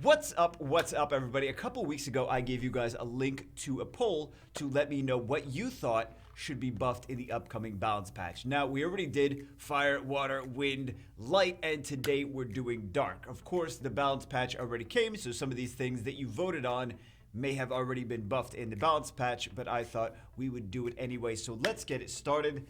What's up, everybody? A couple weeks ago, I gave you guys a link to a poll to let me know what you thought should be buffed in the upcoming balance patch. Now, we already did fire, water, wind, light, and today we're doing dark. Of course, the balance patch already came, so some of these things that you voted on may have already been buffed in the balance patch, but I thought we would do it anyway, so let's get it started.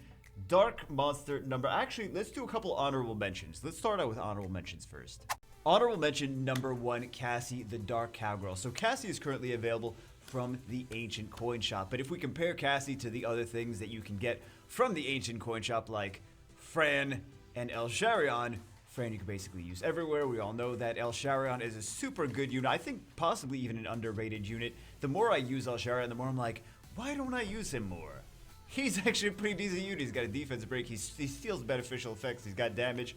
Dark monster number... Actually, let's do a couple honorable mentions. Let's start out with honorable mentions first. Honorable mention number 1, Cassie, the Dark Cowgirl. So Cassie is currently available from the Ancient Coin Shop. But if we compare Cassie to the other things that you can get from the Ancient Coin Shop, like Fran and El Sharion, Fran you can basically use everywhere. We all know that El Sharion is a super good unit. I think possibly even an underrated unit. The more I use El Sharion, the more I'm like, why don't I use him more? He's actually a pretty decent unit. He's got a defense break. He steals beneficial effects. He's got damage.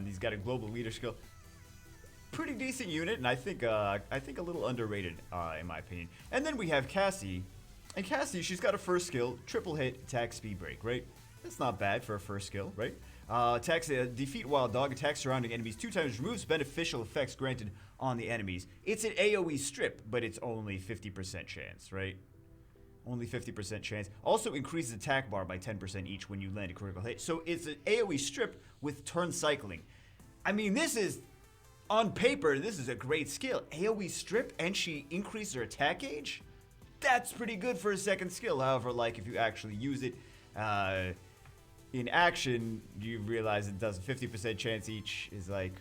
He's got a global leader skill. Pretty decent unit, and I think a little underrated in my opinion. And then we have Cassie, and Cassie, she's got a first skill, triple hit, attack, speed break, right? That's not bad for a first skill, right? Attacks, defeat wild dog, attacks surrounding enemies 2 times, removes beneficial effects granted on the enemies. It's an AoE strip, but it's only 50% chance, right? Only 50% chance. Also increases attack bar by 10% each when you land a critical hit. So it's an AoE strip with turn cycling. I mean, this is... On paper, this is a great skill. AoE strip, and she increased her attack gauge? That's pretty good for a second skill. However, like, if you actually use it in action, you realize it does a 50% chance each. Is like,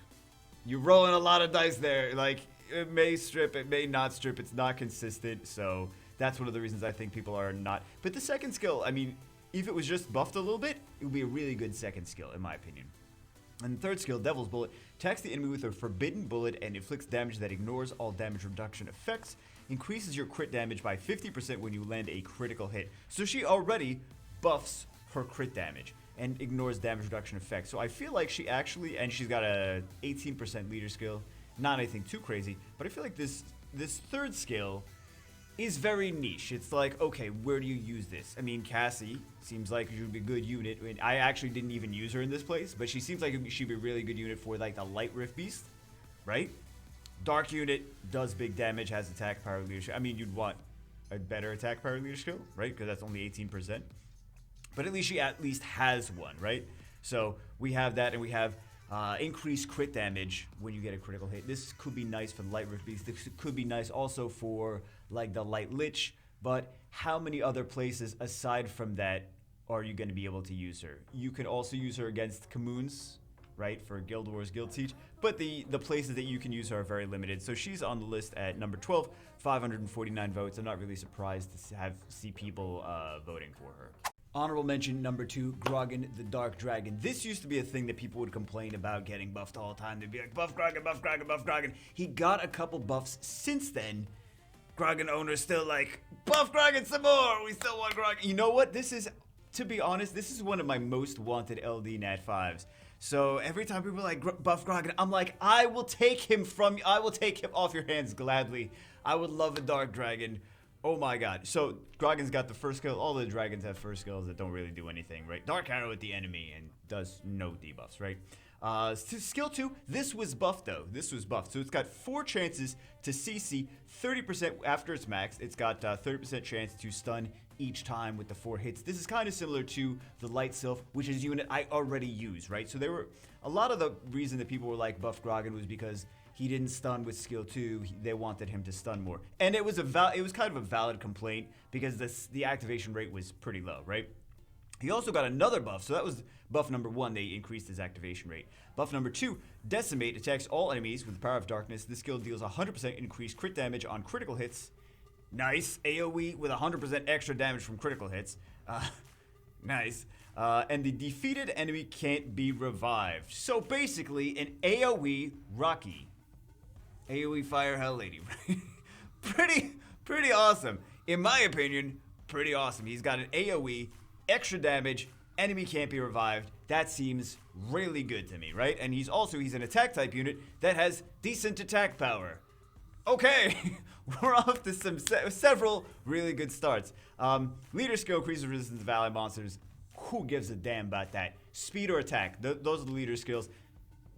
you're rolling a lot of dice there. Like, it may strip, it may not strip. It's not consistent, so that's one of the reasons I think people are not. But the second skill, I mean, if it was just buffed a little bit, it would be a really good second skill, in my opinion. And the third skill, Devil's Bullet, attacks the enemy with a forbidden bullet and inflicts damage that ignores all damage reduction effects. Increases your crit damage by 50% when you land a critical hit. So she already buffs her crit damage and ignores damage reduction effects. So I feel like she actually, and she's got a 18% leader skill, not anything too crazy, but I feel like this third skill is very niche. It's like, okay, where do you use this? I mean, Cassie seems like she would be a good unit. I mean, I actually didn't even use her in this place, but she seems like she'd be a really good unit for like the light rift beast, right? Dark unit, does big damage, has attack, power, leadership. I mean, you'd want a better attack, power, leader skill, right? Because that's only 18%. But at least she at least has one, right? So we have that, and we have increased crit damage when you get a critical hit. This could be nice for the light rift beast. This could be nice also for like the light lich, but how many other places aside from that are you going to be able to use her? You can also use her against communes, right, for Guild Wars Guild Siege, but the places that you can use her are very limited. So she's on the list at number 12, 549 votes. I'm not really surprised to see people voting for her. Honorable mention number 2, Grog the Dark Dragon. This used to be a thing that people would complain about getting buffed all the time. They'd be like, buff Grog, buff Grog, buff Grog. He got a couple buffs since then. Grog owners still like, buff Grog some more. We still want Grog. You know what? This is, to be honest, this is one of my most wanted LD Nat 5s. So every time people are like, buff Grog, I'm like, I will take him off your hands gladly. I would love a Dark Dragon. Oh my god. So, Grogan's got the first skill. All the dragons have first skills that don't really do anything, right? Dark Arrow at the enemy and does no debuffs, right? Skill 2, this was buffed though. This was buffed. So it's got 4 chances to CC, 30% after it's maxed. It's got 30% chance to stun each time with the 4 hits. This is kind of similar to the Light Sylph, which is a unit I already use, right? So there were a lot of the reason that people were like buff Grogan was because he didn't stun with skill 2. They wanted him to stun more, and it was kind of a valid complaint because the activation rate was pretty low, right? He also got another buff, so that was buff number 1. They increased his activation rate. Buff number 2, Decimate, attacks all enemies with the power of darkness. This skill deals 100% increased crit damage on critical hits. Nice. AoE with 100% extra damage from critical hits. Nice. And the defeated enemy can't be revived. So basically, an AoE Rocky. AoE Fire Hell Lady. pretty awesome. In my opinion, pretty awesome. He's got an AoE, extra damage, enemy can't be revived. That seems really good to me, right? And he's an attack type unit that has decent attack power. Okay, we're off to several really good starts. Leader skill increases resistance to ally monsters. Who gives a damn about that? Speed or attack? Those are the leader skills.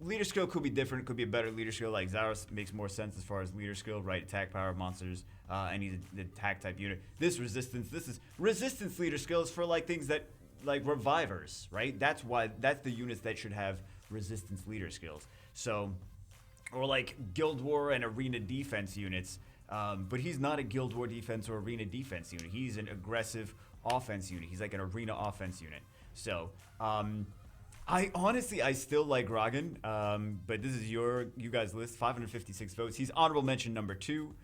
leader skill could be different. Could be a better leader skill. Like Zaros makes more sense as far as leader skill, right? Attack power monsters, and he's an attack type unit. This is resistance leader skills for like things that like revivers, right? That's the units that should have resistance leader skills. So, or like Guild War and Arena defense units. But he's not a Guild War defense or Arena defense unit. He's an aggressive offense unit. He's like an Arena offense unit. So, I still like Grogan, but this is you guys' list. 556 votes. He's honorable mention number 2.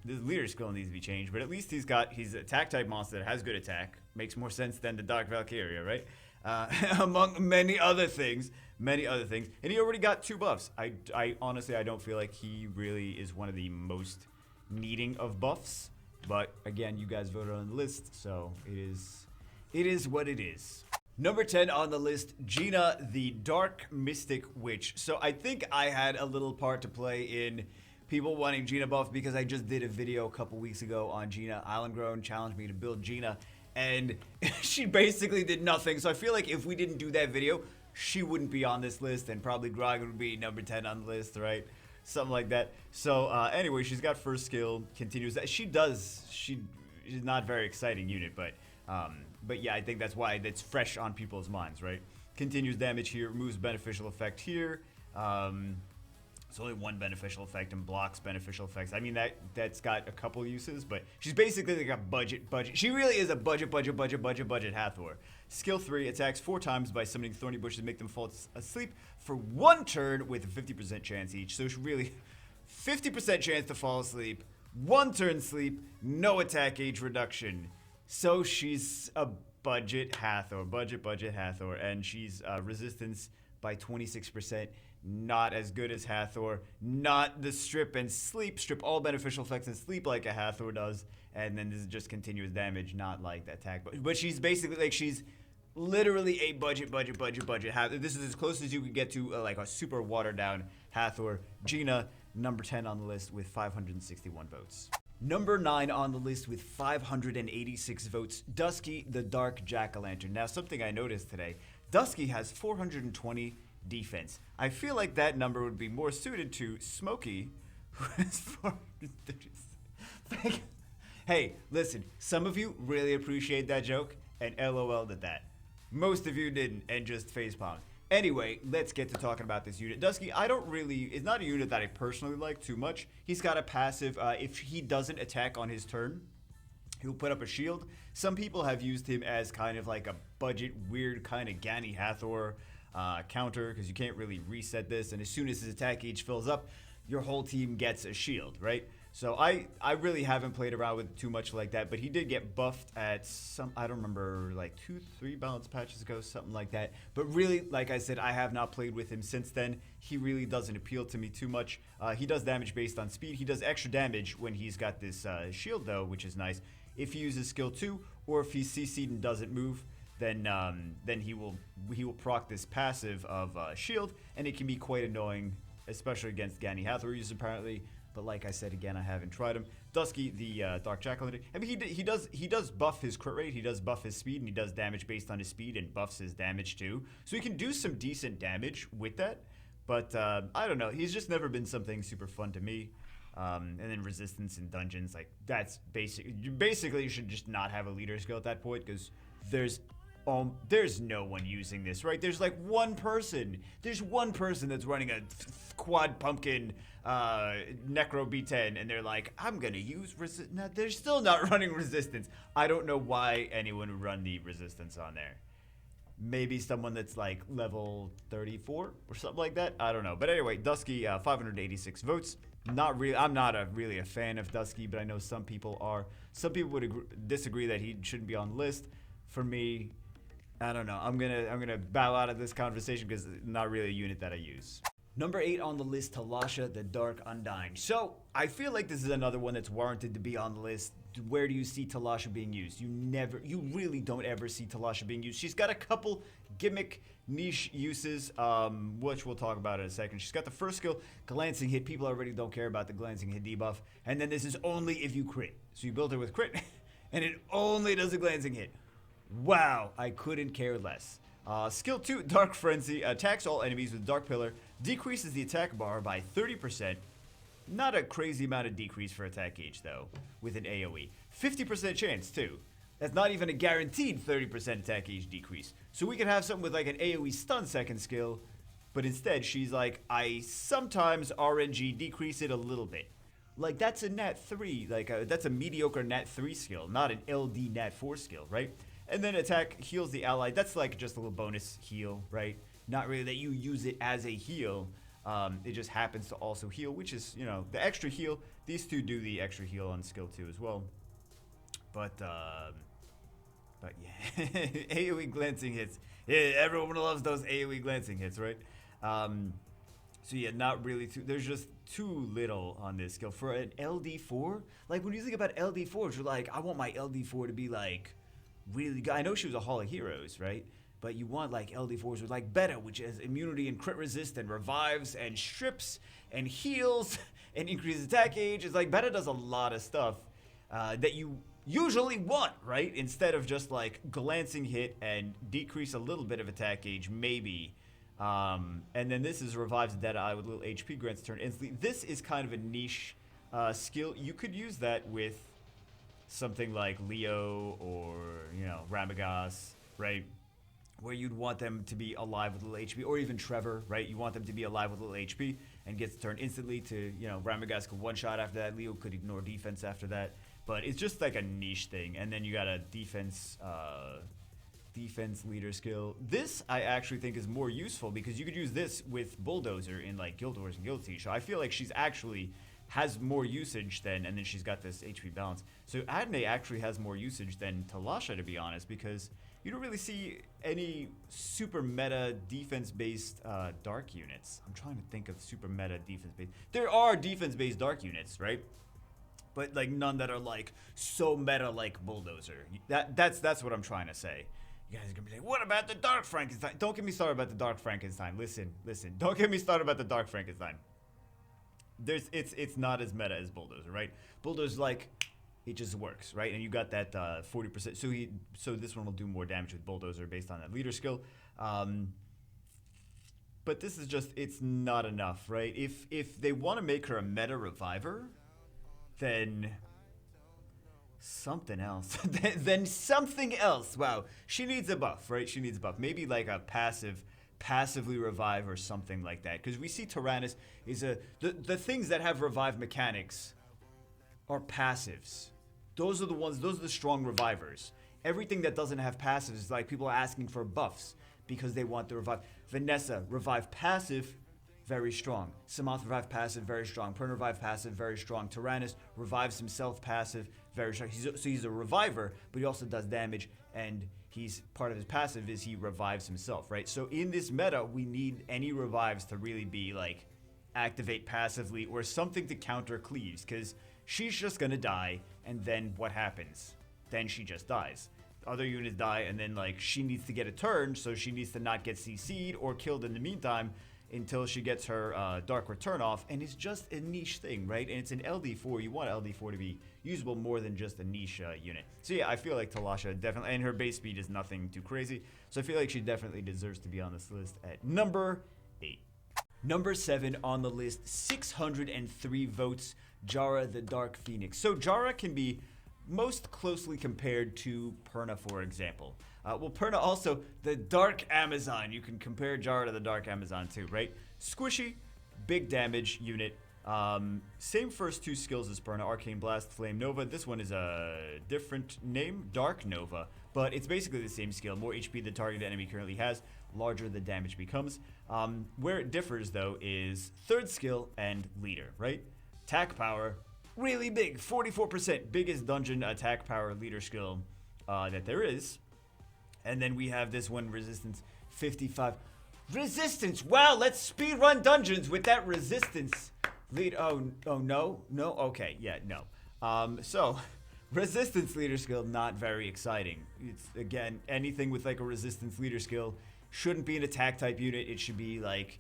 This leader skill needs to be changed, but at least he's an attack type monster that has good attack. Makes more sense than the Dark Valkyria, right? Among many other things. And he already got 2 buffs. I honestly, I don't feel like he really is one of the most needing of buffs. But again, you guys voted on the list, so it is what it is. Number 10 on the list, Gina, the Dark Mystic Witch. So I think I had a little part to play in people wanting Gina buff because I just did a video a couple weeks ago on Gina. Island Grown challenged me to build Gina, and she basically did nothing. So I feel like if we didn't do that video, she wouldn't be on this list, and probably Grog would be number 10 on the list, right? Something like that. So anyway, she's got first skill, continues that. She's not a very exciting unit, but yeah, I think that's why that's fresh on people's minds, right? Continues damage here, moves beneficial effect here. It's only one beneficial effect and blocks beneficial effects. I mean, that's got a couple uses, but she's basically like a budget. She really is a budget Hathor. Skill 3, attacks 4 times by summoning thorny bushes to make them fall asleep for 1 turn with a 50% chance each. So she really, 50% chance to fall asleep, 1 turn sleep, no attack age reduction. So she's a budget Hathor, and she's resistance by 26%. Not as good as Hathor. Not the strip all beneficial effects and sleep like a Hathor does. And then this is just continuous damage, not like the attack. But she's basically like, she's literally a budget Hathor. This is as close as you can get to like a super watered down Hathor. Gina, number 10 on the list with 561 votes. Number 9 on the list with 586 votes, Dusky, the Dark Jack-o'-lantern. Now, something I noticed today, Dusky has 420 defense. I feel like that number would be more suited to Smokey, who has 436. Hey, listen, some of you really appreciate that joke and LOL'd at that. Most of you didn't and just facepalmed. Anyway, let's get to talking about this unit. Dusky, it's not a unit that I personally like too much. He's got a passive, if he doesn't attack on his turn, he'll put up a shield. Some people have used him as kind of like a budget, weird kind of Gani Hathor counter, because you can't really reset this, and as soon as his attack age fills up, your whole team gets a shield, right? So I really haven't played around with too much like that, but he did get buffed at I don't remember, like 2-3 balance patches ago, something like that. But really, like I said, I have not played with him since then. He really doesn't appeal to me too much. He does damage based on speed. He does extra damage when he's got this shield though, which is nice. If he uses skill 2, or if he's CC'd and doesn't move, then he will proc this passive of shield, and it can be quite annoying, especially against Gani Hathor users apparently. But like I said again, I haven't tried him. Dusky, the Dark Jack-o'-lantern. I mean, he does buff his crit rate, he does buff his speed, and he does damage based on his speed and buffs his damage too. So he can do some decent damage with that. But I don't know. He's just never been something super fun to me. And then resistance in dungeons, like that's basically you should just not have a leader skill at that point, because there's no one using this, right? There's like one person. There's one person that's running a quad pumpkin Necro B10, and they're like, I'm gonna use resistance. No, they're still not running resistance. I don't know why anyone would run the resistance on there. Maybe someone that's like level 34 or something like that. I don't know. But anyway, Dusky, 586 votes. I'm not really a fan of Dusky, but I know some people are. Some people would disagree that he shouldn't be on the list. For me, I don't know. I'm gonna bow out of this conversation because it's not really a unit that I use. Number 8 on the list, Talasha, the Dark Undying. So I feel like this is another one that's warranted to be on the list. Where do you see Talasha being used? You really don't ever see Talasha being used. She's got a couple gimmick niche uses, which we'll talk about in a second. She's got the first skill, glancing hit. People already don't care about the glancing hit debuff. And then this is only if you crit. So you build her with crit, and it only does a glancing hit. Wow, I couldn't care less. Skill 2, Dark Frenzy, attacks all enemies with Dark Pillar, decreases the attack bar by 30%. Not a crazy amount of decrease for attack gauge, though, with an AoE. 50% chance, too. That's not even a guaranteed 30% attack gauge decrease. So we could have something with like an AoE stun second skill, but instead she's like, I sometimes RNG decrease it a little bit. Like, that's a nat 3, that's a mediocre nat 3 skill, not an LD nat 4 skill, right? And then attack heals the ally. That's like just a little bonus heal, right? Not really that you use it as a heal. It just happens to also heal, which is, you know, the extra heal. These two do the extra heal on skill 2 as well. But yeah, AoE glancing hits. Yeah, everyone loves those AoE glancing hits, right? So yeah, not really too, there's just too little on this skill. For an LD4, like when you think about LD4s, you're like, I want my LD4 to be like really good. I know she was a Hall of Heroes, right? But you want like LD4s with like Beta, which has immunity and crit resist and revives and strips and heals and increases attack gauge. It's like Beta does a lot of stuff that you usually want, right? Instead of just like glancing hit and decrease a little bit of attack gauge, maybe. And then this is revives the dead eye with little HP, grants a turn instantly. This is kind of a niche skill. You could use that with something like Leo or, you know, Ramagas, right? Where you'd want them to be alive with a little HP, or even Trevor, right? You want them to be alive with a little HP and gets turned instantly to, you know, Ramagas could one-shot after that. Leo could ignore defense after that. But it's just like a niche thing. And then you got a defense leader skill. This I actually think is more useful because you could use this with Bulldozer in like Guild Wars and Guild Siege. So I feel like she's actually has more usage than, and then she's got this HP balance. So Adne actually has more usage than Talasha, to be honest, because you don't really see any super meta defense-based dark units. I'm trying to think of super meta defense-based. There are defense-based dark units, right? But like none that are like so meta like Bulldozer. That's what I'm trying to say. You guys are gonna be like, what about the Dark Frankenstein? Don't get me started about the Dark Frankenstein. Listen. Don't get me started about the Dark Frankenstein. It's not as meta as Bulldozer, right? Bulldozer's like, it just works, right? And you got that 40%. So this one will do more damage with Bulldozer based on that leader skill. But this is just, it's not enough, right? If they want to make her a meta reviver, then something else. then something else. Wow. She needs a buff, right? She needs a buff. Maybe like a passively revive or something like that. Because we see Tyrannus is the things that have revive mechanics are passives. Those are the strong revivers. Everything that doesn't have passives is like people are asking for buffs because they want the revive. Vanessa, revive passive, very strong. Samantha, revive passive, very strong. Pern, revive passive, very strong. Tyrannus revives himself passive, very strong. He's a reviver, but he also does damage, and he's part of his passive is he revives himself, right? So in this meta, we need any revives to really be like activate passively or something to counter Cleaves, because she's just gonna die, and then what happens? Then she just dies. Other units die, and then like she needs to get a turn, so she needs to not get CC'd or killed in the meantime until she gets her Dark Return off, and it's just a niche thing, right? And it's an LD4. You want LD4 to be usable more than just a niche unit. So yeah, I feel like Talasha definitely, and her base speed is nothing too crazy, so I feel like she definitely deserves to be on this list at number 8. Number 7 on the list, 603 votes, Jaara the Dark Phoenix. So Jaara can be most closely compared to Perna, for example. Well, Perna also, the Dark Amazon. You can compare Jaara to the Dark Amazon too, right? Squishy, big damage unit. Same first two skills as Perna, Arcane Blast, Flame Nova. This one is a different name, Dark Nova, but it's basically the same skill. More HP the target enemy currently has, larger the damage becomes. Where it differs though is third skill and leader, right? Attack power, really big, 44%, biggest dungeon attack power leader skill that there is. And then we have this one, resistance 55. Resistance! Wow, let's speedrun dungeons with that resistance. Oh no? No? Okay, yeah, no. So, resistance leader skill, not very exciting. It's, again, anything with like a resistance leader skill shouldn't be an attack type unit. It should be like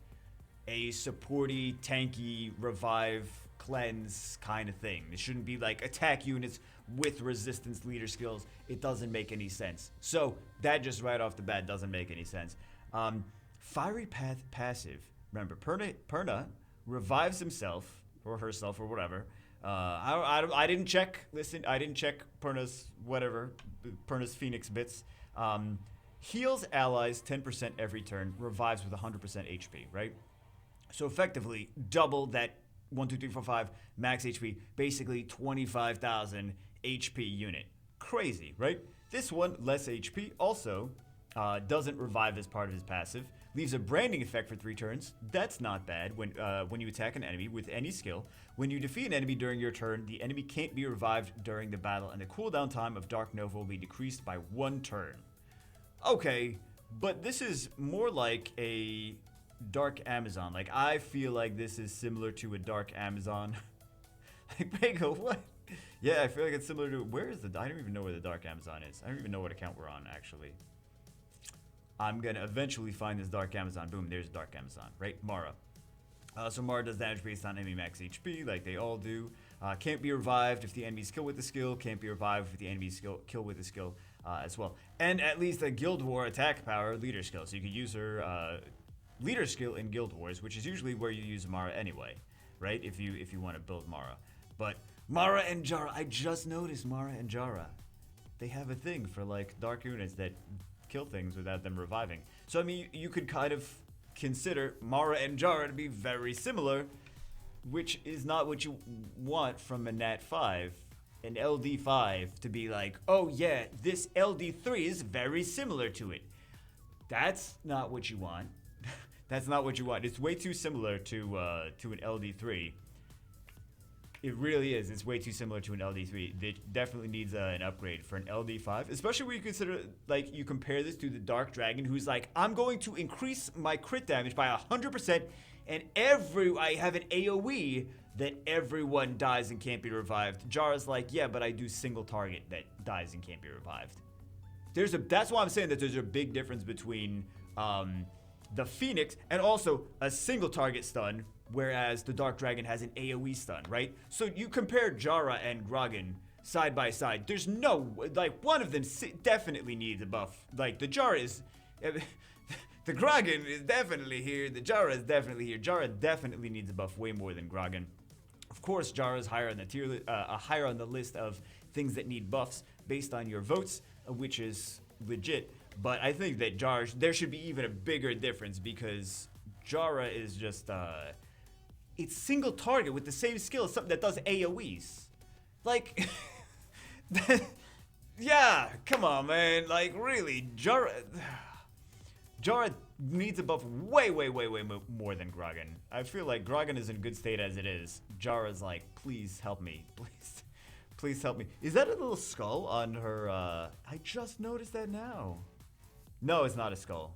a supporty, tanky, revive cleanse kind of thing. It shouldn't be like attack units with resistance leader skills. It doesn't make any sense. So that just right off the bat doesn't make any sense. Fiery Path passive. Remember, Perna revives himself or herself or whatever. I didn't check. Listen, I didn't check Perna's Phoenix bits. Heals allies 10% every turn. Revives with 100% HP. Right. So effectively double that 1, 2, 3, 4, 5 max HP. Basically 25,000 HP unit. Crazy, right? This one less HP also doesn't revive as part of his passive. Leaves a branding effect for 3 turns. That's not bad when you attack an enemy with any skill. When you defeat an enemy during your turn, the enemy can't be revived during the battle, and the cooldown time of Dark Nova will be decreased by 1 turn. Okay, but this is more like a Dark Amazon. Like, I feel like this is similar to a Dark Amazon. Like, Bagel, what? Yeah, I feel like it's similar to... I don't even know where the Dark Amazon is. I don't even know what account we're on, actually. I'm going to eventually find this Dark Amazon. Boom, there's Dark Amazon, right? Mara. So Mara does damage based on enemy max HP, like they all do. Can't be revived if the enemy's kill with the skill. Can't be revived if the enemy's kill with the skill as well. And at least a Guild War attack power leader skill. So you could use her leader skill in Guild Wars, which is usually where you use Mara anyway, right? If you want to build Mara. But Mara and Jaara, I just noticed Mara and Jaara. They have a thing for like dark units that kill things without them reviving. So I mean, you could kind of consider Mara and Jaara to be very similar, which is not what you want from a Nat 5, an LD5 to be like, oh yeah, this LD3 is very similar to it. That's not what you want. That's not what you want. It's way too similar to an LD3. It really is. It's way too similar to an LD3. It definitely needs an upgrade for an LD5, especially when you consider, like, you compare this to the Dark Dragon, who's like, I'm going to increase my crit damage by 100%, and I have an AoE that everyone dies and can't be revived. Jaara's like, yeah, but I do single target that dies and can't be revived. That's why I'm saying that there's a big difference between the Phoenix and also a single target stun, whereas the Dark Dragon has an AoE stun, right? So you compare Jaara and Grogan side by side. There's no, like, one of them definitely needs a buff. Like, the Jaara is, the Grogan is definitely here. The Jaara is definitely here. Jaara definitely needs a buff way more than Grogan. Of course, Jaara is higher on the higher on the list of things that need buffs based on your votes, which is legit. But I think that Jaara, there should be even a bigger difference because Jaara is just, it's single target with the same skill as something that does AoEs. Like, yeah, come on, man. Like, really, Jaara needs a buff way more than Grogan. I feel like Grogan is in good state as it is. Jaara's like, please help me. Please help me. Is that a little skull on her, I just noticed that now. No, it's not a skull.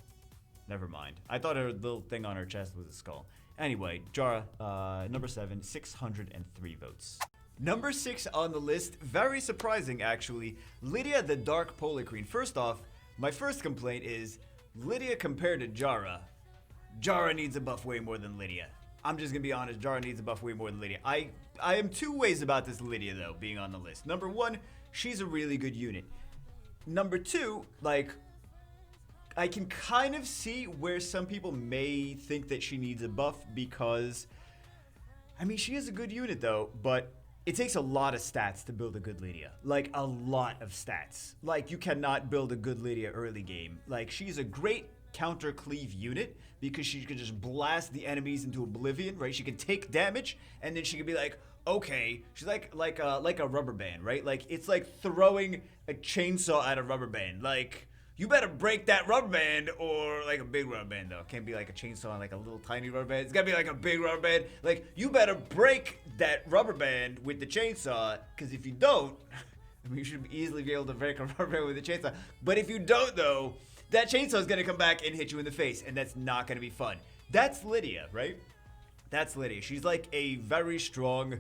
Never mind. I thought her little thing on her chest was a skull. Anyway, Jaara, number 7, 603 votes. Number 6 on the list, very surprising actually, Lydia the Dark Polar Queen. First off, my first complaint is Lydia compared to Jaara. Jaara needs a buff way more than Lydia. I'm just gonna be honest, Jaara needs a buff way more than Lydia. I am two ways about this Lydia though, being on the list. Number 1, she's a really good unit. Number 2, like, I can kind of see where some people may think that she needs a buff because, I mean, she is a good unit though, but it takes a lot of stats to build a good Lydia. Like, a lot of stats. Like, you cannot build a good Lydia early game. Like, she's a great counter cleave unit because she can just blast the enemies into oblivion, right? She can take damage and then she can be like, okay, she's like a rubber band, right? Like, it's like throwing a chainsaw at a rubber band. Like, you better break that rubber band, or like a big rubber band though. It can't be like a chainsaw and like a little tiny rubber band. It's gotta be like a big rubber band. Like, you better break that rubber band with the chainsaw, because if you don't, I mean, you should easily be able to break a rubber band with a chainsaw. But if you don't though, that chainsaw is gonna come back and hit you in the face, and that's not gonna be fun. That's Lydia, right? That's Lydia. She's like a very strong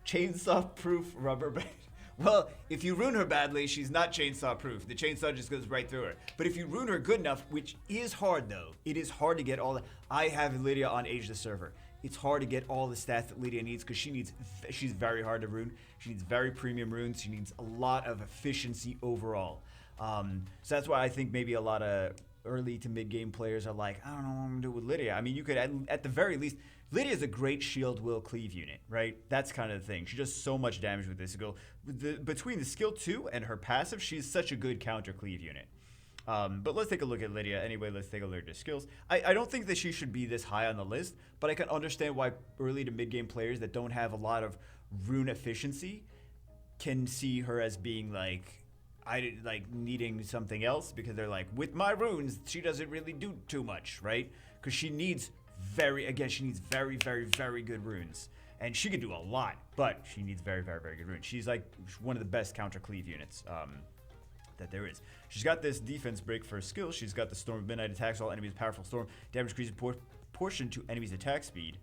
chainsaw-proof rubber band. Well, if you ruin her badly, she's not chainsaw proof. The chainsaw just goes right through her. But if you ruin her good enough, which is hard though, it is hard to get all that. I have Lydia on Age the Server. it's hard to get all the stats that Lydia needs because she's very hard to rune. She needs very premium runes. She needs a lot of efficiency overall. So that's why I think maybe a lot of early to mid game players are like, I don't know what I'm gonna do with Lydia. I mean, you could at the very least, Lydia's a great shield will cleave unit, right? That's kind of the thing. She does so much damage with this skill. Between the skill 2 and her passive, she's such a good counter cleave unit. But let's take a look at Lydia. Anyway, let's take a look at her skills. I don't think that she should be this high on the list, but I can understand why early to mid game players that don't have a lot of rune efficiency can see her as being like, needing something else, because they're like, with my runes, she doesn't really do too much, right? Because she needs very, very, very good runes. And she can do a lot, but she needs very, very, very good runes. She's like one of the best counter cleave units that there is. She's got this defense break for skill. She's got the Storm of Midnight, attacks all enemies, powerful storm, damage increases proportion to enemies' attack speed,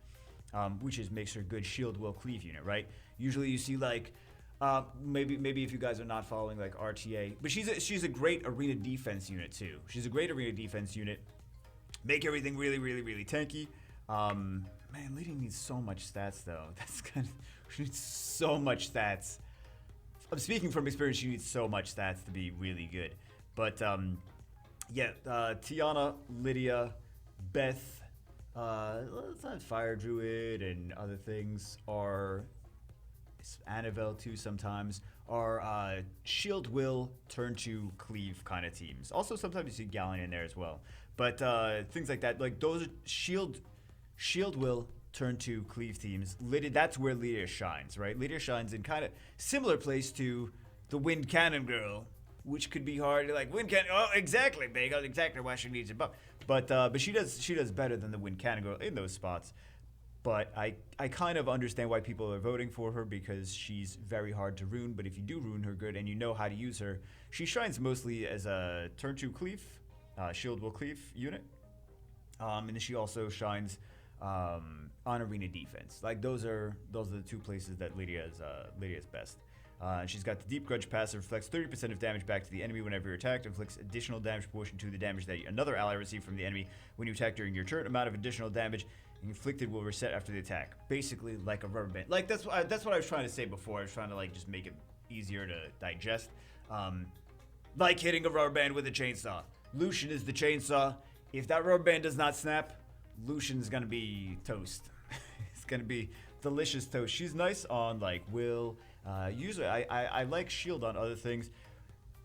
which makes her a good shield will cleave unit, right? Usually you see like, maybe if you guys are not following like RTA, but she's a great arena defense unit too. She's a great arena defense unit. Make everything really, really, really tanky. Man, Lydia needs so much stats though. She needs so much stats. I'm speaking from experience. She needs so much stats to be really good. But Tiana, Lydia, Beth, Fire Druid, and other things are. Annabelle too sometimes are shield will turn to cleave kind of teams. Also sometimes you see Galleon in there as well, but things like that, like those are shield will turn to cleave teams. Lydia, that's where Lydia shines, right? Lydia shines in kind of similar place to the Wind Cannon Girl, which could be hard to like Wind Cannon. Oh, exactly, Bagel, exactly why she needs a buff. But she does better than the Wind Cannon Girl in those spots. But I kind of understand why people are voting for her, because she's very hard to rune. But if you do rune her good and you know how to use her, she shines mostly as a turn 2 cleave, shield will cleave unit. And then she also shines on arena defense. Like those are the two places that Lydia's best. She's got the Deep Grudge passive, reflects 30% of damage back to the enemy whenever you're attacked, inflicts additional damage proportion to the damage that another ally received from the enemy when you attack during your turn. Amount of additional damage inflicted will reset after the attack. Basically like a rubber band. Like that's what I was trying to say before. I was trying to like just make it easier to digest. Like hitting a rubber band with a chainsaw. Lucian is the chainsaw. If that rubber band does not snap, Lucian's gonna be toast. It's gonna be delicious toast. She's nice on like will. Usually I like shield on other things.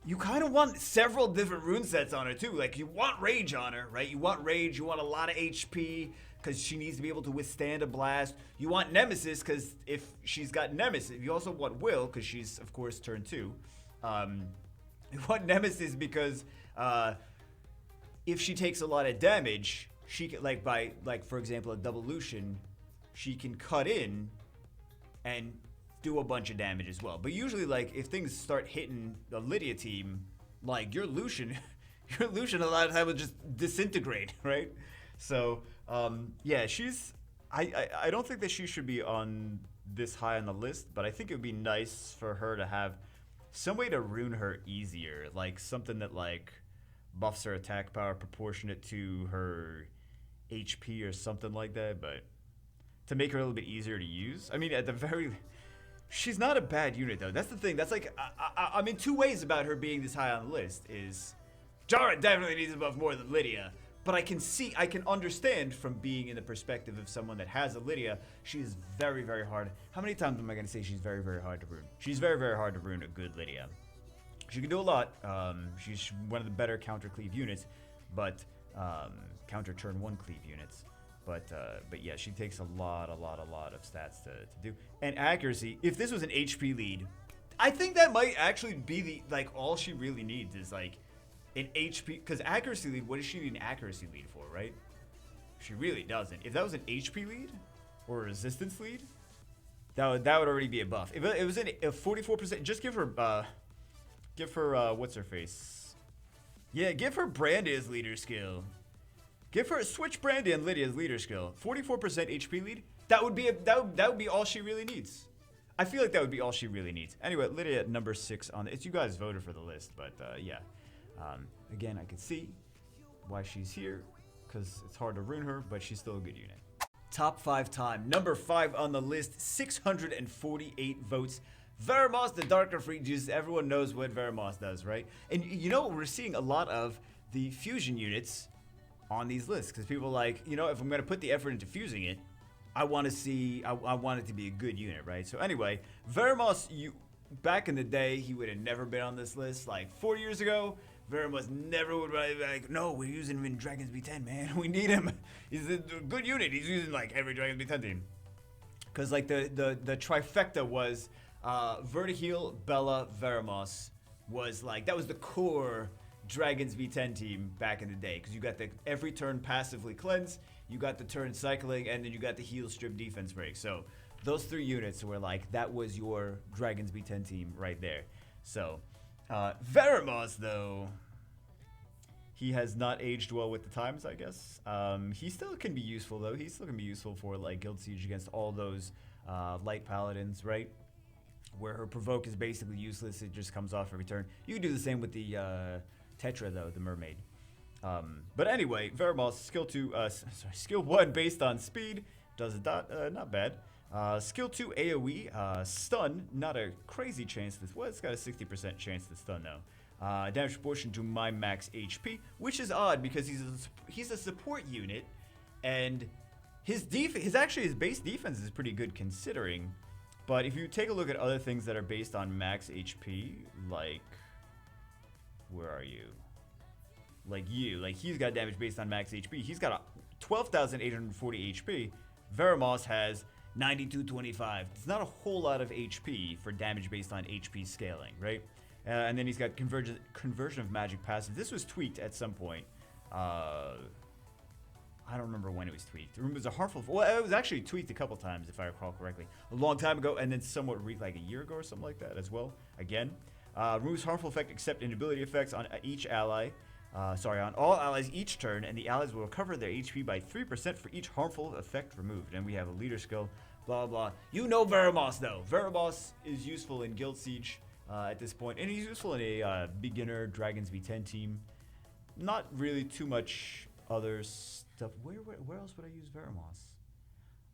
You kind of want several different rune sets on her too. Like you want rage on her, right? You want rage, you want a lot of HP because she needs to be able to withstand a blast. You want nemesis because if she's got nemesis, you also want will because she's of course turn 2. You want nemesis because if she takes a lot of damage, she can for example a double Lucian, she can cut in and do a bunch of damage as well. But usually like if things start hitting the Lydia team, like your Lucian a lot of time will just disintegrate, right? So yeah, I don't think that she should be on this high on the list, but I think it would be nice for her to have some way to rune her easier, like something that like buffs her attack power proportionate to her HP or something like that, but to make her a little bit easier to use. I mean, at the very, she's not a bad unit though. That's the thing. That's like, I'm in two ways about her being this high on the list. Is Jaara definitely needs a buff more than Lydia, but I can understand from being in the perspective of someone that has a Lydia, she is very, very hard. How many times am I going to say she's very, very hard to rune? She's very, very hard to rune a good Lydia. She can do a lot. She's one of the better counter cleave units, but counter turn 1 cleave units. But yeah, she takes a lot of stats to do. And accuracy, if this was an HP lead, I think that might actually be the all she really needs is like an HP, because accuracy lead, what does she need an accuracy lead for, right? She really doesn't. If that was an HP lead or a resistance lead, that would already be a buff. If it was a 44%, just give her what's her face? Yeah, give her Brandy as leader skill. Give her switch Brandy and Lydia's leader skill. 44% HP lead. That would be all she really needs. I feel like that would be all she really needs. Anyway, Lydia at number 6 on it's you guys voted for the list, but yeah. Again, I can see why she's here because it's hard to rune her, but she's still a good unit. Top 5 time. Number 5 on the list, 648 votes. Veramos, the Darker Freak Juice. Everyone knows what Veramos does, right? And you know, we're seeing a lot of the fusion units on these lists because people are like, you know, if I'm going to put the effort into fusing it, I want to see, I want it to be a good unit, right? So anyway, Veramos, back in the day, he would have never been on this list. Like 4 years ago, Veramos never would be like, no, we're using him in Dragons B10, man. We need him. He's a good unit. He's using like every Dragons B10 team. Because like the trifecta was Vertiheel, Bella, Veramos was like, that was the core Dragons V10 team back in the day. Because you got the every turn passively cleanse, you got the turn cycling, and then you got the heal strip defense break. So those 3 units were like, that was your Dragons B10 team right there. So Veramos, though, he has not aged well with the times, I guess. He still can be useful, though. He still can be useful for like Guild Siege against all those light paladins, right? Where her provoke is basically useless. It just comes off every turn. You can do the same with the Tetra, though, the mermaid. But anyway, Veramos, skill 1 based on speed. Does a dot, not bad. Skill 2 AoE, stun, not a crazy chance to, well, it's got a 60% chance to stun now. Damage proportion to my max HP, which is odd because he's a support unit, and his base defense is pretty good considering. But if you take a look at other things that are based on max HP, like, where are you? Like he's got damage based on max HP. He's got a 12,840 HP. Veramos has 9225. It's not a whole lot of HP for damage based on HP scaling, right? And then he's got conversion of magic passive. This was tweaked at some point. I don't remember when it was tweaked. It was a harmful. Well, it was actually tweaked a couple times, if I recall correctly, a long time ago, and then somewhat like a year ago or something like that as well. Again, removes harmful effect except inability effects on each ally. On all allies each turn, and the allies will recover their HP by 3% for each harmful effect removed. And we have a leader skill, blah, blah. You know Veramos, though. Veramos is useful in Guild Siege at this point, and he's useful in a beginner Dragons V10 team. Not really too much other stuff. Where else would I use Veramos?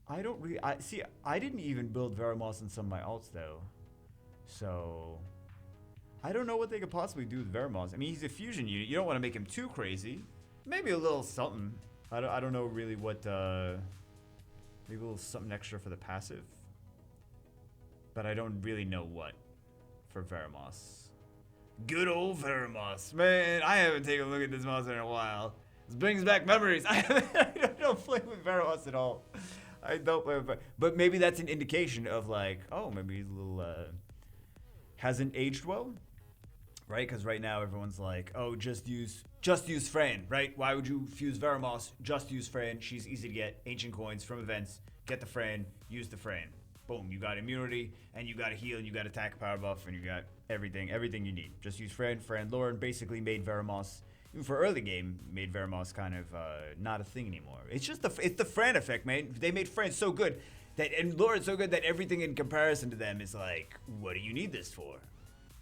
I didn't even build Veramos in some of my alts, though. So I don't know what they could possibly do with Veramos. I mean, he's a fusion unit. You don't want to make him too crazy. Maybe a little something. I don't know really what. Maybe a little something extra for the passive. But I don't really know what for Veramos. Good old Veramos. Man, I haven't taken a look at this monster in a while. This brings back memories. I don't play with Veramos at all. I don't play with Veramos. But maybe that's an indication of like, oh, maybe he's a little, hasn't aged well. Right? Because right now everyone's like, oh, just use Fran, right? Why would you fuse Veramos? Just use Fran. She's easy to get. Ancient coins from events. Get the Fran. Use the Fran. Boom. You got immunity, and you got a heal, and you got attack power buff, and you got everything you need. Just use Fran. Fran Lauren basically made Veramos, even for early game, made Veramos kind of not a thing anymore. It's just it's the Fran effect, man. They made Fran so good and Lauren so good that everything in comparison to them is like, what do you need this for,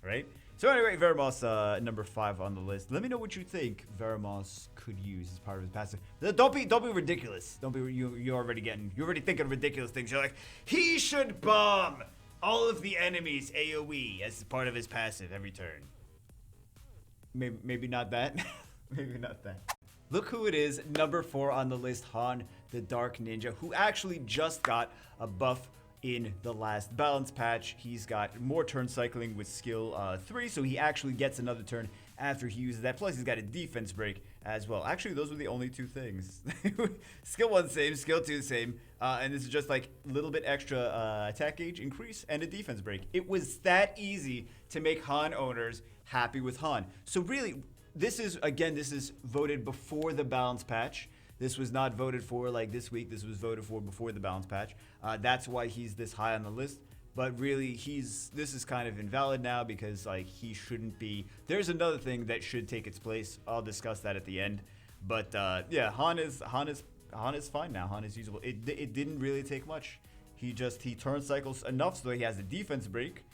right? So anyway, Veramos, number 5 on the list. Let me know what you think Veramos could use as part of his passive. Don't be ridiculous. Don't be you're already thinking of ridiculous things. You're like, he should bomb all of the enemies AoE as part of his passive every turn. Maybe not that. Maybe not that. Look who it is, number 4 on the list, Han, the Dark Ninja, who actually just got a buff in the last balance patch. He's got more turn cycling with skill 3, so he actually gets another turn after he uses that. Plus, he's got a defense break as well. Actually, those were the only 2 things. Skill 1 same, skill 2 same, and this is just like a little bit extra attack gauge increase and a defense break. It was that easy to make Han owners happy with Han. So really, this is voted before the balance patch. This was not voted for like this week. This was voted for before the balance patch. That's why he's this high on the list. But really, this is kind of invalid now because like he shouldn't be. There's another thing that should take its place. I'll discuss that at the end. But yeah, Han is fine now. Han is usable. It didn't really take much. He turn cycles enough so he has a defense break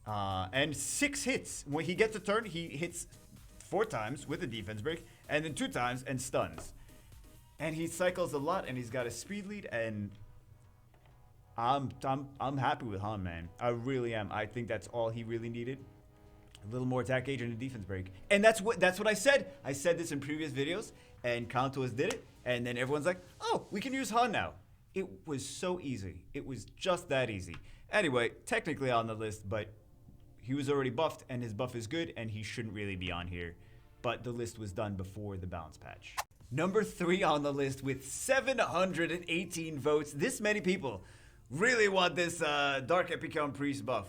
and 6 hits. When he gets a turn, he hits 4 times with a defense break and then 2 times and stuns. And he cycles a lot, and he's got a speed lead, and I'm happy with Han, man. I really am. I think that's all he really needed. A little more attack gauge and a defense break. And that's what I said. I said this in previous videos, and Kanto's did it, and then everyone's like, oh, we can use Han now. It was so easy. It was just that easy. Anyway, technically on the list, but he was already buffed, and his buff is good, and he shouldn't really be on here. But the list was done before the balance patch. Number 3 on the list with 718 votes. This many people really want this Dark Epicon Priest buff.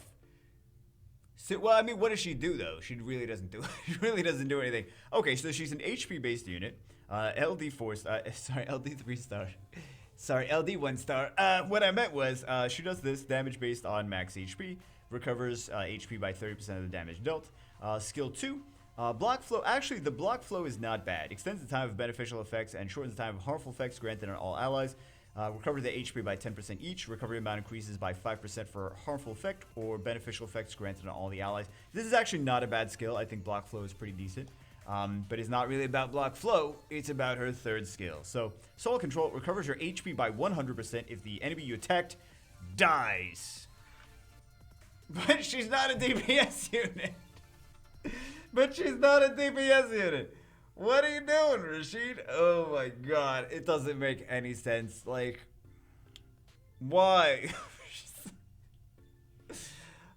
So, well, I mean, what does she do, though? She really doesn't do she really doesn't do anything. Okay, so she's an HP-based unit. LD 4 star. Sorry, LD 3 star. Sorry, LD 1 star. What I meant was she does this damage based on max HP. Recovers HP by 30% of the damage dealt. Skill 2. Block flow. Actually, the block flow is not bad. Extends the time of beneficial effects and shortens the time of harmful effects granted on all allies. Recover the HP by 10% each. Recovery amount increases by 5% for harmful effect or beneficial effects granted on all the allies. This is actually not a bad skill. I think block flow is pretty decent. But it's not really about block flow. It's about her third skill. So, Soul Control recovers your HP by 100% if the enemy you attacked dies. But she's not a DPS unit. But she's not a DPS unit. What are you doing, Rasheed? Oh my god. It doesn't make any sense. Like, why?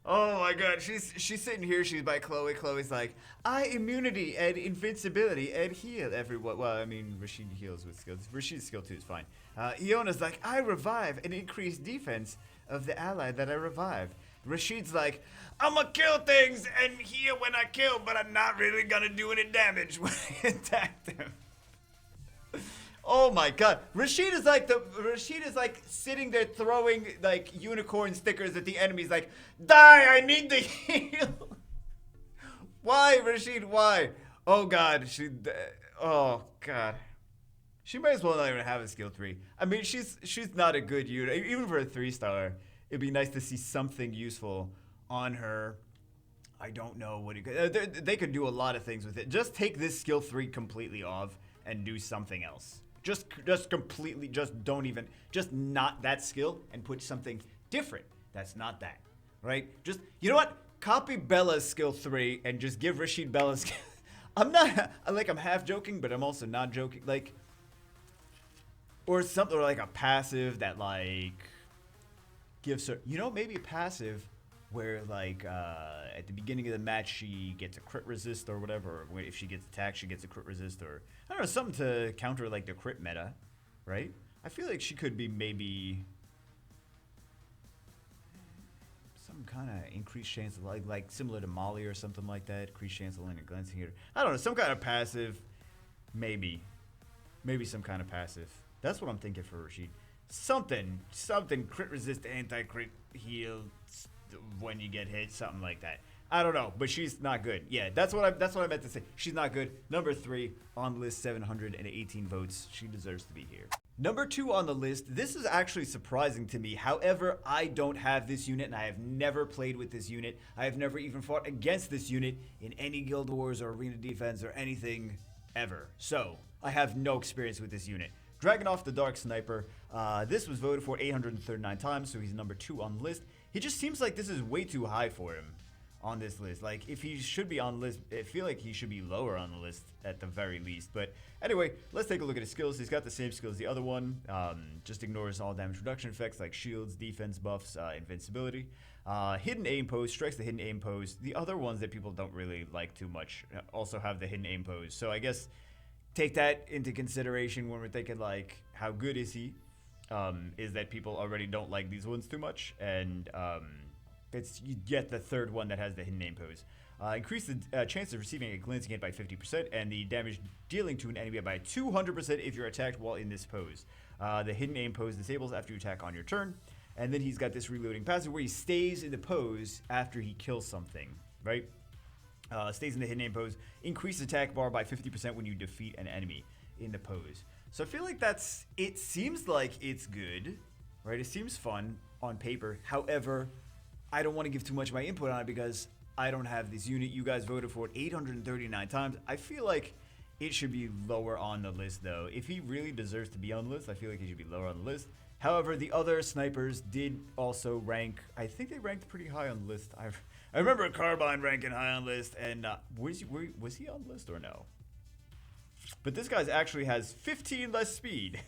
Oh my god. She's sitting here. She's by Chloe. Chloe's like, I immunity and invincibility and heal everyone. Well, I mean, Rasheed heals with skills. Rasheed's skill 2 is fine. Iona's like, I revive and increase defense of the ally that I revive. Rasheed's like, I'ma kill things and heal when I kill, but I'm not really gonna do any damage when I attack them. Oh my god. Rasheed is like sitting there throwing like unicorn stickers at the enemies like, die, I need the heal. Why, Rasheed, why? Oh god, oh god. She might as well not even have a skill 3. I mean, she's not a good unit. Even for a 3-star, it'd be nice to see something useful on her. I don't know what they could do a lot of things with it. Just take this skill 3 completely off and do something else. Just completely, just not that skill and put something different that's not that, right? Just, you know what? Copy Bella's skill 3 and just give Rasheed Bella's skill. I'm half joking, but I'm also not joking. Like, or something like a passive that like gives her, you know, maybe a passive where like at the beginning of the match she gets a crit resist or whatever, or if she gets attacked she gets a crit resist, or I don't know, something to counter like the crit meta, right? I feel like she could be maybe some kind of increased chance of like similar to Molly or something like that, increased chance of landing a glancing hitter. I don't know, some kind of passive, maybe some kind of passive. That's what I'm thinking for Rasheed. Something crit resist, anti-crit heal when you get hit, something like that. I don't know, but she's not good. Yeah, that's what I meant to say. She's not good. Number 3 on the list, 718 votes. She deserves to be here. Number 2 on the list. This is actually surprising to me. However, I don't have this unit, and I have never played with this unit. I have never even fought against this unit in any Guild Wars or Arena Defense or anything ever. So I have no experience with this unit. Dragunov the Dark Sniper. This was voted for 839 times, so he's number 2 on the list. He just seems like this is way too high for him on this list. Like, if he should be on the list, I feel like he should be lower on the list at the very least. But anyway, let's take a look at his skills. He's got the same skills as the other one. Just ignores all damage reduction effects like shields, defense buffs, invincibility. Hidden aim pose, strikes the hidden aim pose. The other ones that people don't really like too much also have the hidden aim pose. So I guess take that into consideration when we're thinking like, how good is he? Is that people already don't like these ones too much, and you get the third one that has the hidden aim pose. Increase the chance of receiving a glancing hit by 50%, and the damage dealing to an enemy by 200% if you're attacked while in this pose. The hidden aim pose disables after you attack on your turn, and then he's got this reloading passive where he stays in the pose after he kills something, right? Stays in the hidden aim pose. Increase attack bar by 50% when you defeat an enemy in the pose. So I feel like it seems like it's good, right? It seems fun on paper. However, I don't want to give too much of my input on it because I don't have this unit. You guys voted for it 839 times. I feel like it should be lower on the list, though. If he really deserves to be on the list, I feel like he should be lower on the list. However, the other snipers did also rank. I think they ranked pretty high on the list. I remember Carbine ranking high on the list, and was he on the list or no? But this guy's actually has 15 less speed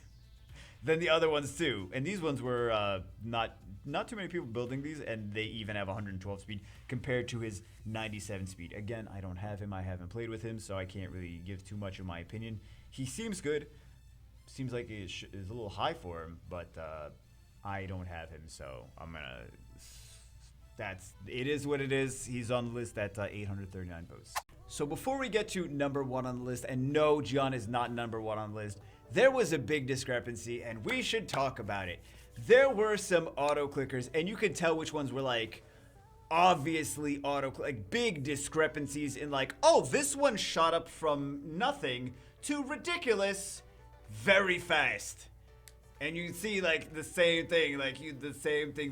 than the other ones too, and these ones were not too many people building these, and they even have 112 speed compared to his 97 speed. Again, I don't have him. I haven't played with him, so I can't really give too much of my opinion. He seems good. Seems like it is a little high for him, but I don't have him, so I'm gonna. It is what it is. He's on the list at 839 votes. So before we get to number one on the list, and no, John is not number one on the list, there was a big discrepancy, and we should talk about it. There were some auto clickers, and you could tell which ones were like obviously like big discrepancies in like, oh, this one shot up from nothing to ridiculous very fast. And you see like the same thing,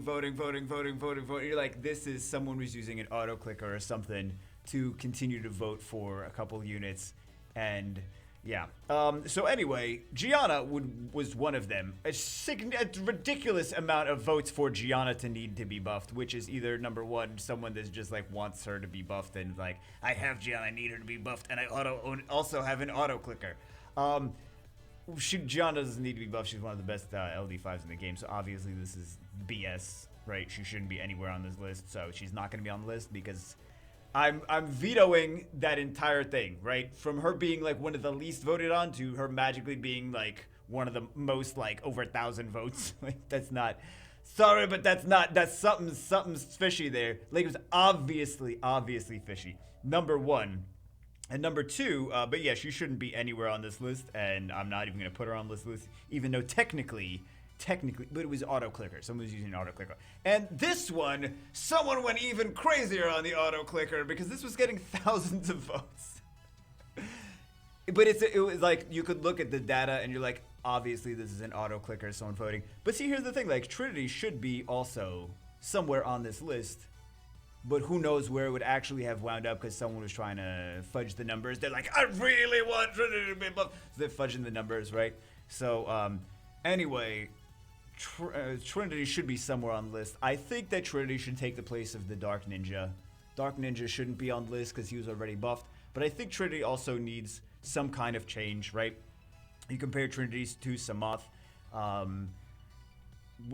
voting. You're like, this is someone who's using an auto clicker or something to continue to vote for a couple units. And yeah. So anyway, Gianna was one of them. A ridiculous amount of votes for Gianna to need to be buffed, which is either number one, someone that just like wants her to be buffed and like, I have Gianna, I need her to be buffed, and I also have an auto clicker. Gianna doesn't need to be buffed. She's one of the best LD5s in the game, so obviously this is BS, right? She shouldn't be anywhere on this list, so she's not going to be on the list because I'm vetoing that entire thing, right? From her being like one of the least voted on to her magically being like one of the most, like over 1,000 votes. Like that's not. Sorry, but that's something's fishy there. Like it was obviously fishy. Number one. And number two, but yeah, she shouldn't be anywhere on this list, and I'm not even going to put her on this list, even though technically, but it was auto clicker. Someone was using an auto clicker. And this one, someone went even crazier on the auto clicker because this was getting thousands of votes. But it was like, you could look at the data and you're like, obviously this is an auto clicker, someone voting. But see, here's the thing, like Trinity should be also somewhere on this list. But who knows where it would actually have wound up because someone was trying to fudge the numbers. They're like, I really want Trinity to be buffed. So they're fudging the numbers, right? So, anyway, Trinity should be somewhere on the list. I think that Trinity should take the place of the Dark Ninja. Dark Ninja shouldn't be on the list because he was already buffed. But I think Trinity also needs some kind of change, right? You compare Trinity to Samoth.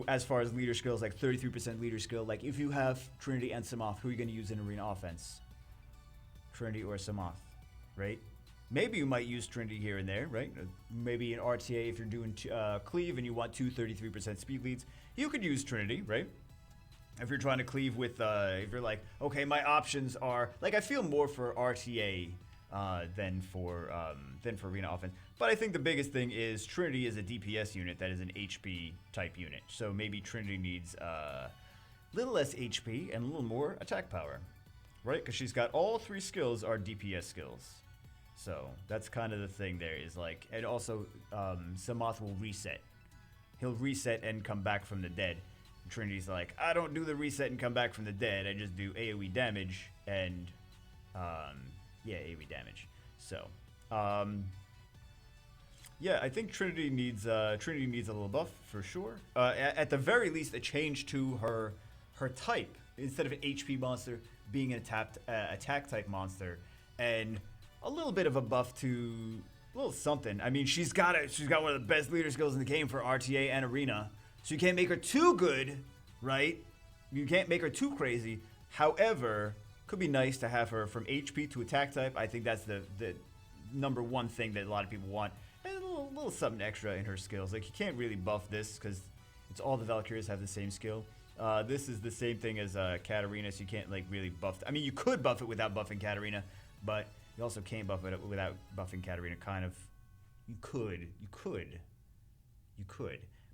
As far as leader skills, like 33% leader skill. Like if you have Trinity and Samoth, who are you going to use in arena offense? Trinity or Samoth, right? Maybe you might use Trinity here and there, right? Maybe in RTA, if you're doing cleave and you want 33% speed leads, you could use Trinity, right? If you're trying to cleave with, if you're like, okay, my options are, like I feel more for RTA than for arena offense. But I think the biggest thing is Trinity is a DPS unit that is an HP type unit. So maybe Trinity needs a little less HP and a little more attack power, right? Because she's got all three skills are DPS skills. So that's kind of the thing there is like, and also Samoth will reset. He'll reset and come back from the dead. And Trinity's like, I don't do the reset and come back from the dead. I just do AoE damage and yeah, AoE damage. So, yeah, I think Trinity needs a little buff for sure. At the very least, a change to her type instead of an HP monster being an attack type monster, and a little bit of a buff to a little something. I mean, she's got one of the best leader skills in the game for RTA and arena, so you can't make her too good, right? You can't make her too crazy. However, could be nice to have her from HP to attack type. I think that's the number one thing that a lot of people want. And a little something extra in her skills. Like, you can't really buff this because it's all the Valkyries have the same skill. This is the same thing as Katarina, so you can't like really buff. I mean, you could buff it without buffing Katarina, but you also can't buff it without buffing Katarina. Kind of, you could.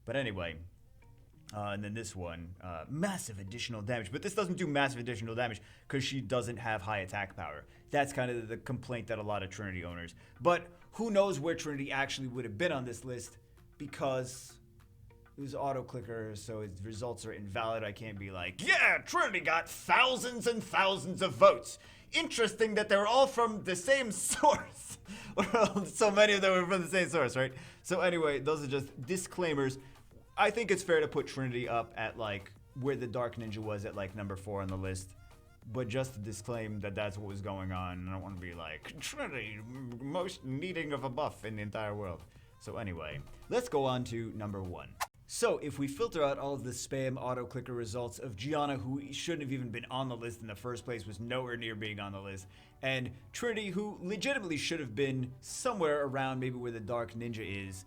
But anyway, and then this one, massive additional damage. But this doesn't do massive additional damage because she doesn't have high attack power. That's kind of the complaint that a lot of Trinity owners. But who knows where Trinity actually would have been on this list because it was auto clicker, so its results are invalid. I can't be like, yeah, Trinity got thousands and thousands of votes. Interesting that they're all from the same source. So many of them are from the same source, right? So anyway, those are just disclaimers. I think it's fair to put Trinity up at like where the Dark Ninja was at like number 4 on the list. But just to disclaim that that's what was going on. I don't want to be like, Trinity, most needing of a buff in the entire world. So anyway, let's go on to number 1. So if we filter out all of the spam auto-clicker results of Gianna, who shouldn't have even been on the list in the first place, was nowhere near being on the list, and Trinity, who legitimately should have been somewhere around maybe where the Dark Ninja is,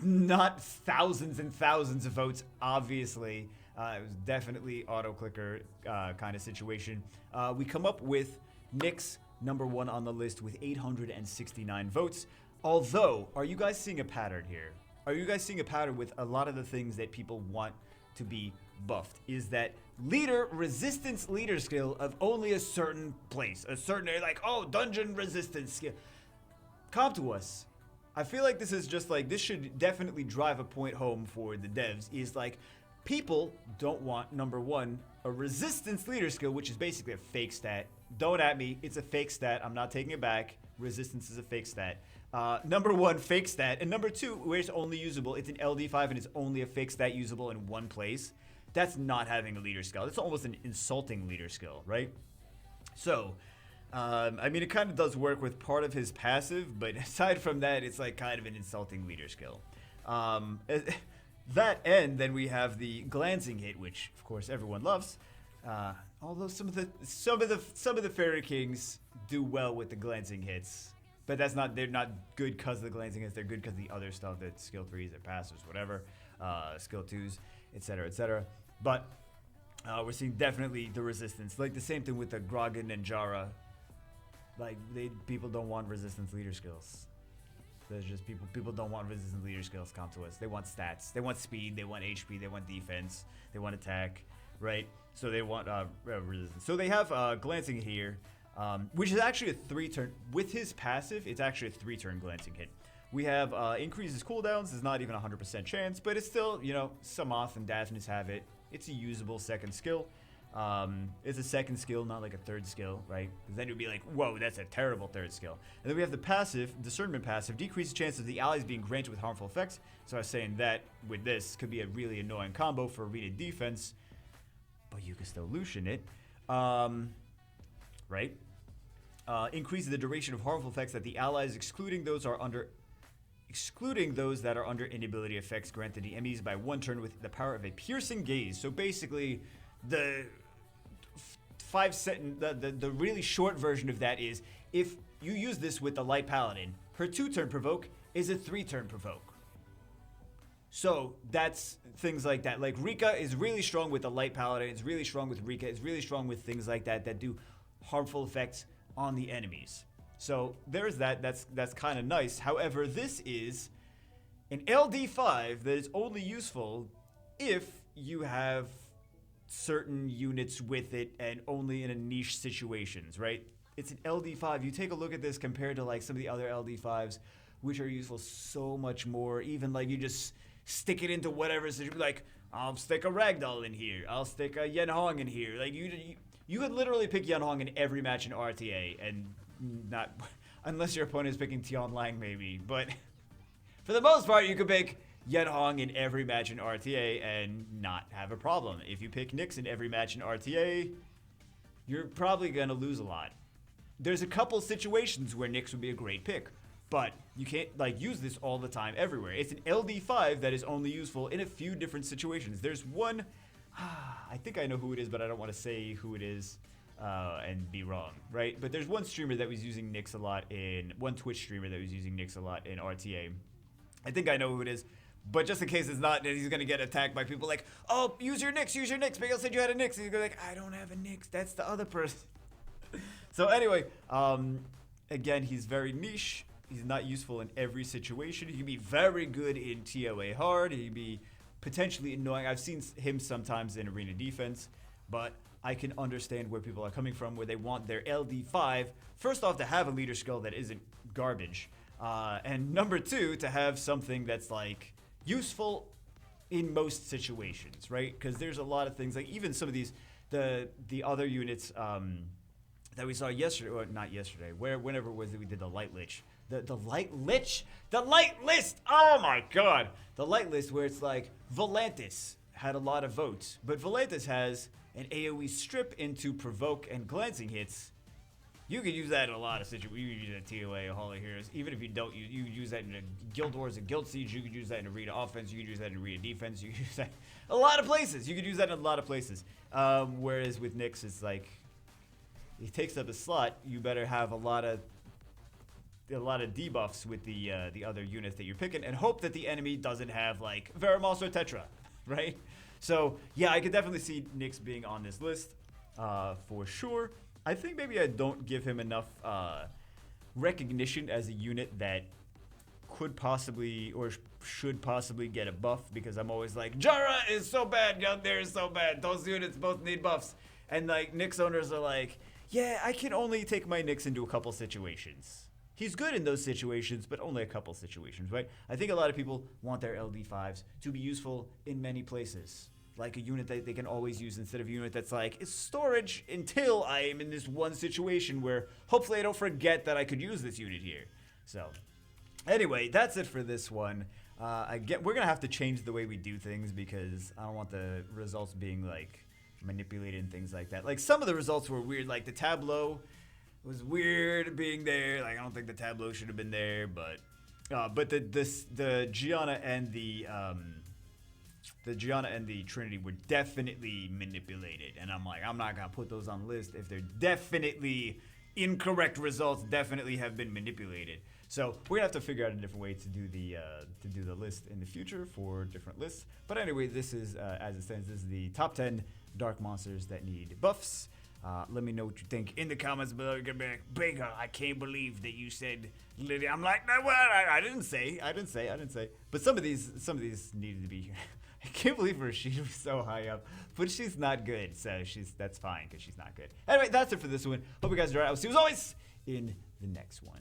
not thousands and thousands of votes, obviously. It was definitely auto-clicker kind of situation. We come up with Nyx, number 1 on the list with 869 votes. Although, are you guys seeing a pattern here? Are you guys seeing a pattern with a lot of the things that people want to be buffed? Is that resistance leader skill of only a certain place, a certain area, like, oh, dungeon resistance skill. Come to us. I feel like this is just like, this should definitely drive a point home for the devs, is like, people don't want, number 1, a resistance leader skill, which is basically a fake stat. Don't at me, it's a fake stat. I'm not taking it back. Resistance is a fake stat. Number 1, fake stat. And number 2, where it's only usable, it's an LD5 and it's only a fake stat usable in one place. That's not having a leader skill. That's almost an insulting leader skill, right? So, I mean, it kind of does work with part of his passive, but aside from that, it's like kind of an insulting leader skill. That and then we have the glancing hit, which of course everyone loves. Although some of the Fairy Kings do well with the glancing hits. But they're not good because of the glancing hits, they're good because of the other stuff, that skill 3s, their passives, whatever, skill 2s, etc., etc. But we're seeing definitely the resistance. Like the same thing with the Grog and Jaara. Like people don't want resistance leader skills. There's just people don't want resistance leader skills come to us. They want stats. They want speed, they want HP, they want defense, they want attack, right? So they want resistance. So they have glancing here. Which is actually a 3-turn. With his passive, it's actually a 3-turn glancing hit. We have increases cooldowns. There's not even a 100% chance, but it's still, you know, Samoth and Daphnis have it. It's a usable second skill. It's a second skill, not like a third skill, right? Because then it would be like, whoa, that's a terrible third skill. And then we have the passive, Discernment passive, decreases chances of the allies being granted with harmful effects. So I was saying that with this could be a really annoying combo for arena defense, but you can still Lucian it. Right? Increases the duration of harmful effects that the allies, excluding those that are under inability effects granted the enemies by 1 turn with the power of a piercing gaze. So basically, the really short version of that is, if you use this with the Light Paladin, her 2-turn provoke is a 3-turn provoke. So that's things like that. Like Rika is really strong with the Light Paladin. It's really strong with Rika. It's really strong with things like that that do harmful effects on the enemies. So there's that. That's kind of nice. However, this is an LD5 that is only useful if you have certain units with it and only in a niche situations, right? It's an LD5. You take a look at this compared to like some of the other LD5s, which are useful so much more. Even like you just stick it into whatever, so like, I'll stick a Ragdoll in here. I'll stick a Yenhong in here. Like you could literally pick Yenhong in every match in RTA and not, unless your opponent is picking Tian Lang maybe, but for the most part you could pick Yenhong in every match in RTA and not have a problem. If you pick Nyx in every match in RTA, you're probably gonna lose a lot. There's a couple situations where Nyx would be a great pick, but you can't like use this all the time everywhere. It's an LD5 that is only useful in a few different situations. There's one, I think I know who it is, but I don't want to say who it is and be wrong, right? But there's one streamer that was using Nyx a lot one Twitch streamer that was using Nyx a lot in RTA. I think I know who it is, but just in case it's not, he's gonna get attacked by people like, oh, use your Nyx, Miguel said you had a Nyx, and he's gonna be like, I don't have a Nyx, that's the other person. So anyway, again, he's very niche. He's not useful in every situation. He can be very good in TOA hard. He can be potentially annoying. I've seen him sometimes in arena defense, but I can understand where people are coming from, where they want their LD5, first off, to have a leader skill that isn't garbage. And number 2, to have something that's like useful in most situations, right? Because there's a lot of things, like even some of these, the other units that we saw yesterday, or not yesterday, whenever it was that we did the Light Lich, the light lich, the light list. Oh my god, the light list where it's like Volantis had a lot of votes, but Volantis has an AOE strip into provoke and glancing hits. You could use that in a lot of situations. You could use that in TOA, Hall of Heroes. Even if you don't, you use that in a Guild Wars and Guild Siege. You could use that in Arena Offense. You could use that in Arena Defense. You could use that a lot of places. You could use that in a lot of places. Whereas with Nyx, it's like he takes up a slot. You better have a lot of debuffs with the other units that you're picking, and hope that the enemy doesn't have like Veramos or Tetra, right? So yeah, I could definitely see Nyx being on this list for sure. I think maybe I don't give him enough recognition as a unit that could possibly or should possibly get a buff, because I'm always like, Jaara is so bad, Yandere is so bad, those units both need buffs. And like Nyx owners are like, yeah, I can only take my Nyx into a couple situations. He's good in those situations, but only a couple situations, right? I think a lot of people want their LD5s to be useful in many places. Like a unit that they can always use instead of a unit that's like, it's storage until I am in this one situation where hopefully I don't forget that I could use this unit here. So anyway, that's it for this one. We're going to have to change the way we do things because I don't want the results being like manipulated and things like that. Like some of the results were weird, like the tableau was weird being there. Like I don't think the tableau should have been there, but the Gianna and the Gianna and the Trinity were definitely manipulated, and I'm like, I'm not gonna put those on the list if they're definitely incorrect results. Definitely have been manipulated. So we're gonna have to figure out a different way to do the list in the future for different lists. But anyway, this is as it stands. This is the top 10 dark monsters that need buffs. Let me know what you think in the comments below. You're gonna be like, Baker, I can't believe that you said Lydia. I'm like, no, well, I didn't say. But some of these needed to be here. I can't believe Rasheed was so high up, but she's not good, so that's fine because she's not good. Anyway, that's it for this one. Hope you guys are alright. I'll see you as always in the next one.